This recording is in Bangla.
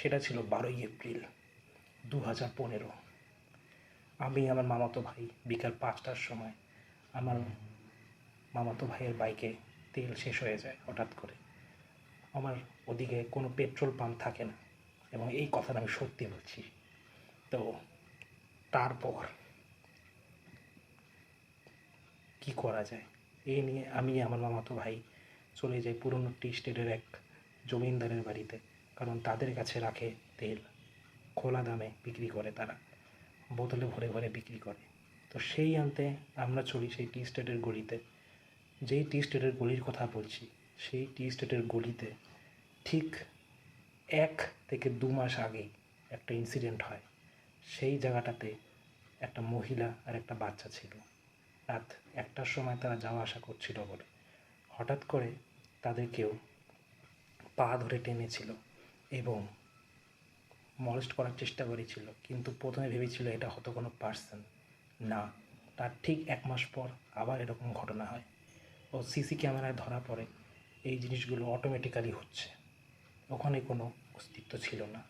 সেটা ছিল 12ই এপ্রিল 2015। আমি আমার মামাতো ভাই বিকাল 5টার সময় আমার মামাতো ভাইয়ের বাইকে তেল শেষ হয়ে যায় হঠাৎ করে। আমার ওদিকে কোনো পেট্রোল পাম্প থাকে না, এবং এই কথাটা আমি সত্যি বলছি। তো তারপর কি করা যায় এই নিয়ে আমি আমার মামাতো ভাই চলে যাই পুরনো টি স্টেটের এক জমিনদারের বাড়িতে, কারণ তাদের কাছে রাখে তেল, খোলা দামে বিক্রি করে, তারা বোতলে ভরে ভরে বিক্রি করে। তো সেই আনতে আমরা চলি সেই টি স্টেটের গলিতে। যেই টি স্টেটের গলির কথা বলছি, সেই টি স্টেটের গলিতে ঠিক 1 থেকে 2 মাস আগেই একটা ইনসিডেন্ট হয়। সেই জায়গাটাতে একটা মহিলা আর একটা বাচ্চা ছিল। রাত 1টার সময় তারা যাওয়া আসা করছিল বলে হঠাৎ করে তাদের কেউ পা ধরে টেনেছিল এবং মলেস্ট করার চেষ্টা করেছিল, কিন্তু প্রথমে ভেবেছিল এটা হয়তো কোনো পার্সন না। তার ঠিক 1 মাস পর আবার এরকম ঘটনা হয় ও সিসি ক্যামেরায় ধরা পড়ে এই জিনিসগুলো অটোমেটিক্যালি হচ্ছে। ওখানে কোনো অস্তিত্ব ছিল না।